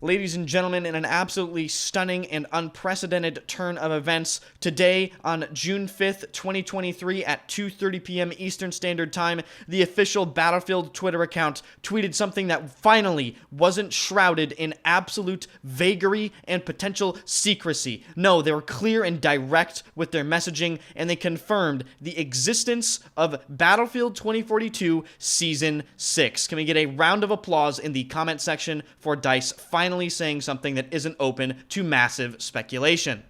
Ladies and gentlemen, in an absolutely stunning and unprecedented turn of events, today on June 5th, 2023 at 2:30 p.m. Eastern Standard Time, the official Battlefield Twitter account tweeted something that finally wasn't shrouded in absolute vagary and potential secrecy. No, they were clear and direct with their messaging, and they confirmed the existence of Battlefield 2042 Season 6. Can we get a round of applause in the comment section for DICE finally saying something that isn't open to massive speculation?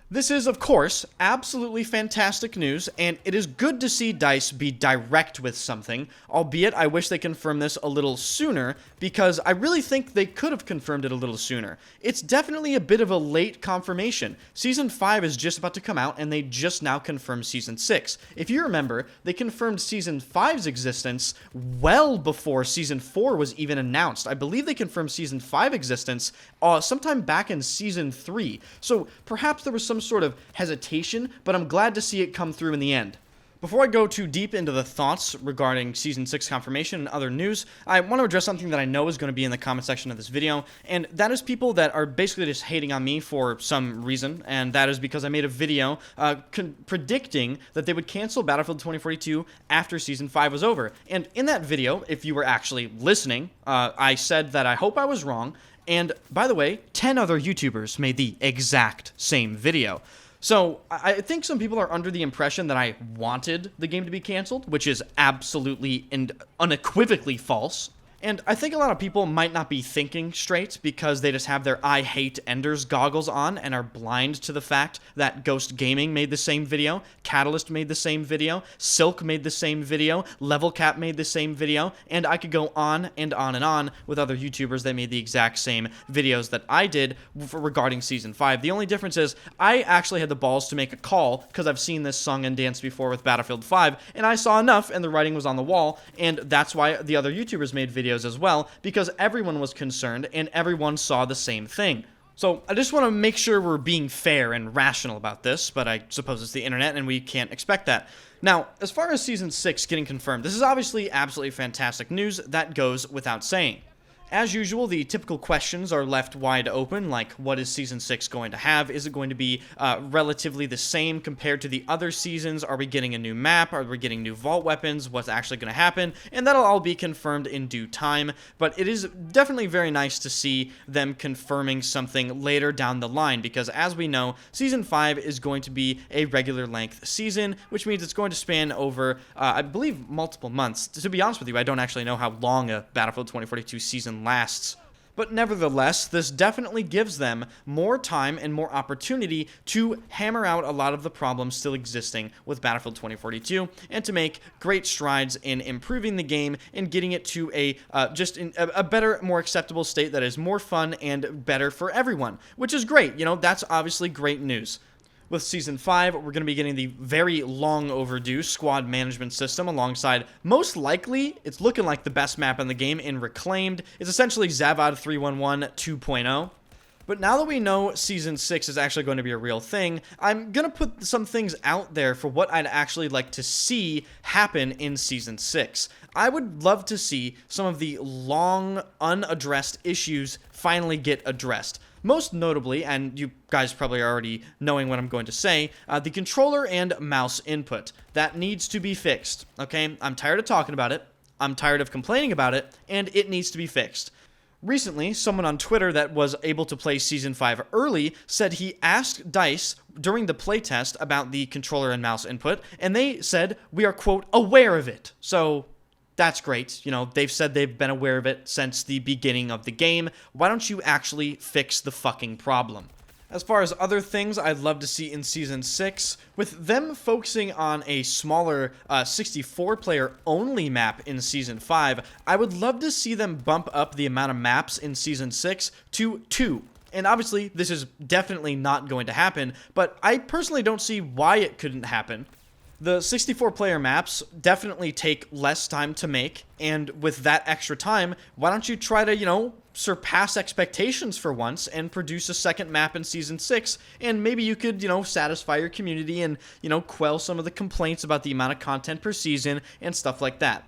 This is, of course, absolutely fantastic news, and it is good to see DICE be direct with something, albeit I wish they confirmed this a little sooner, because I really think they could have confirmed it a little sooner. It's definitely a bit of a late confirmation. Season 5 is just about to come out, and they just now confirmed Season 6. If you remember, they confirmed Season 5's existence well before Season 4 was even announced. I believe they confirmed Season 5 existence sometime back in Season 3, so perhaps there was some sort of hesitation, but I'm glad to see it come through in the end. Before I go too deep into the thoughts regarding Season 6 confirmation and other news, I want to address something that I know is going to be in the comment section of this video, and that is people that are basically just hating on me for some reason, and that is because I made a video predicting that they would cancel Battlefield 2042 after Season 5 was over. And in that video, if you were actually listening, I said that I hope I was wrong, and by the way, 10 other YouTubers made the exact same video. So I think some people are under the impression that I wanted the game to be canceled, which is absolutely and unequivocally false. And I think a lot of people might not be thinking straight because they just have their I hate Enders goggles on and are blind to the fact that Ghost Gaming made the same video, Catalyst made the same video, Silk made the same video, Level Cap made the same video, and I could go on and on and on with other YouTubers that made the exact same videos that I did regarding Season 5. The only difference is I actually had the balls to make a call because I've seen this song and dance before with Battlefield 5, and I saw enough and the writing was on the wall, and that's why the other YouTubers made videos as well, because everyone was concerned and everyone saw the same thing. So I just want to make sure we're being fair and rational about this, but I suppose it's the internet and we can't expect that. Now, as far as Season 6 getting confirmed, this is obviously absolutely fantastic news. That goes without saying. As usual, the typical questions are left wide open, like what is Season 6 going to have? Is it going to be relatively the same compared to the other seasons? Are we getting a new map? Are we getting new vault weapons? What's actually going to happen? And that'll all be confirmed in due time, but it is definitely very nice to see them confirming something later down the line, because as we know, Season 5 is going to be a regular length season, which means it's going to span over, I believe, multiple months. To be honest with you, I don't actually know how long a Battlefield 2042 season lasts. But nevertheless, this definitely gives them more time and more opportunity to hammer out a lot of the problems still existing with Battlefield 2042 and to make great strides in improving the game and getting it to a better, more acceptable state that is more fun and better for everyone, which is great. You know, that's obviously great news. With Season 5, we're going to be getting the very long overdue squad management system alongside, most likely, it's looking like the best map in the game in Reclaimed. It's essentially Zavad 311 2.0. But now that we know Season 6 is actually going to be a real thing, I'm going to put some things out there for what I'd actually like to see happen in Season 6. I would love to see some of the long, unaddressed issues finally get addressed. Most notably, and you guys probably are already knowing what I'm going to say, the controller and mouse input. That needs to be fixed, okay? I'm tired of talking about it, I'm tired of complaining about it, and it needs to be fixed. Recently, someone on Twitter that was able to play Season 5 early said he asked DICE during the playtest about the controller and mouse input, and they said, we are, quote, aware of it. So that's great. You know, they've said they've been aware of it since the beginning of the game. Why don't you actually fix the fucking problem? As far as other things I'd love to see in Season 6, with them focusing on a smaller 64-player only map in Season 5, I would love to see them bump up the amount of maps in Season 6 to 2. And obviously, this is definitely not going to happen, but I personally don't see why it couldn't happen. The 64-player maps definitely take less time to make, and with that extra time, why don't you try to, surpass expectations for once and produce a second map in Season 6, and maybe you could, satisfy your community and, quell some of the complaints about the amount of content per season and stuff like that.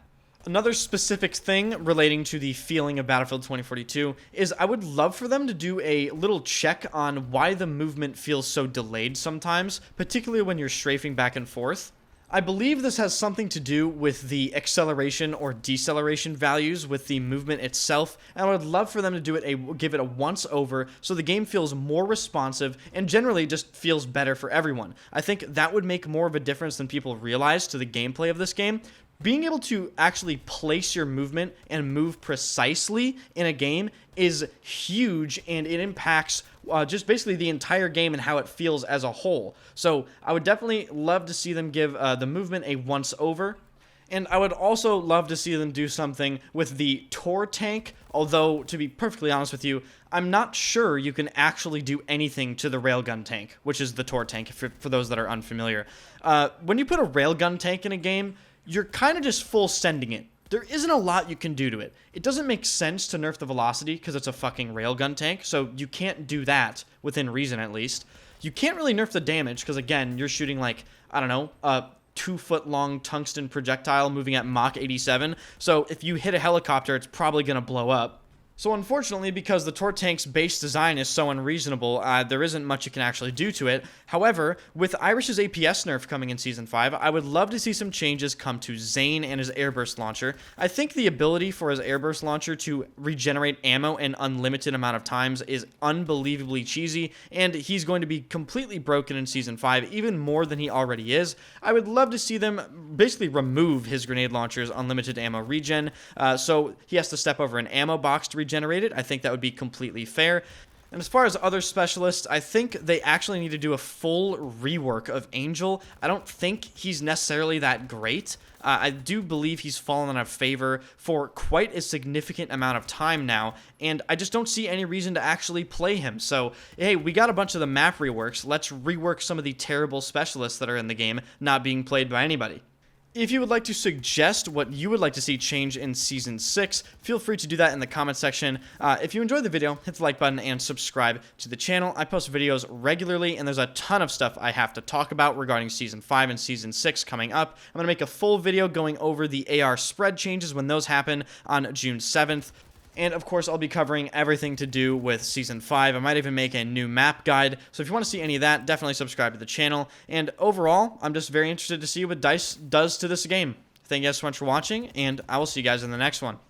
Another specific thing relating to the feeling of Battlefield 2042 is I would love for them to do a little check on why the movement feels so delayed sometimes, particularly when you're strafing back and forth. I believe this has something to do with the acceleration or deceleration values with the movement itself, and I would love for them to give it a once over so the game feels more responsive and generally just feels better for everyone. I think that would make more of a difference than people realize to the gameplay of this game. Being able to actually place your movement and move precisely in a game is huge, and it impacts just basically the entire game and how it feels as a whole. So I would definitely love to see them give the movement a once over. And I would also love to see them do something with the Tor tank, although, to be perfectly honest with you, I'm not sure you can actually do anything to the railgun tank, which is the Tor tank, for those that are unfamiliar. When you put a railgun tank in a game, you're kind of just full sending it. There isn't a lot you can do to it. It doesn't make sense to nerf the velocity because it's a fucking railgun tank, so you can't do that, within reason at least. You can't really nerf the damage because, again, you're shooting like, I don't know, a 2-foot-long tungsten projectile moving at Mach 87, so if you hit a helicopter, it's probably going to blow up. So unfortunately, because the Tor tank's base design is so unreasonable, there isn't much you can actually do to it. However, with Irish's APS nerf coming in Season 5, I would love to see some changes come to Zane and his airburst launcher. I think the ability for his airburst launcher to regenerate ammo an unlimited amount of times is unbelievably cheesy, and he's going to be completely broken in Season 5, even more than he already is. I would love to see them basically remove his grenade launcher's unlimited ammo regen, so he has to step over an ammo box to regenerate it. I think that would be completely fair. And as far as other specialists, I think they actually need to do a full rework of Angel. I don't think he's necessarily that great. I do believe he's fallen out of favor for quite a significant amount of time now, and I just don't see any reason to actually play him. So, hey, we got a bunch of the map reworks. Let's rework some of the terrible specialists that are in the game, not being played by anybody. If you would like to suggest what you would like to see change in Season 6, feel free to do that in the comment section. If you enjoyed the video, hit the like button and subscribe to the channel. I post videos regularly, and there's a ton of stuff I have to talk about regarding Season 5 and Season 6 coming up. I'm going to make a full video going over the AR spread changes when those happen on June 7th. And, of course, I'll be covering everything to do with Season 5. I might even make a new map guide. So if you want to see any of that, definitely subscribe to the channel. And overall, I'm just very interested to see what DICE does to this game. Thank you guys so much for watching, and I will see you guys in the next one.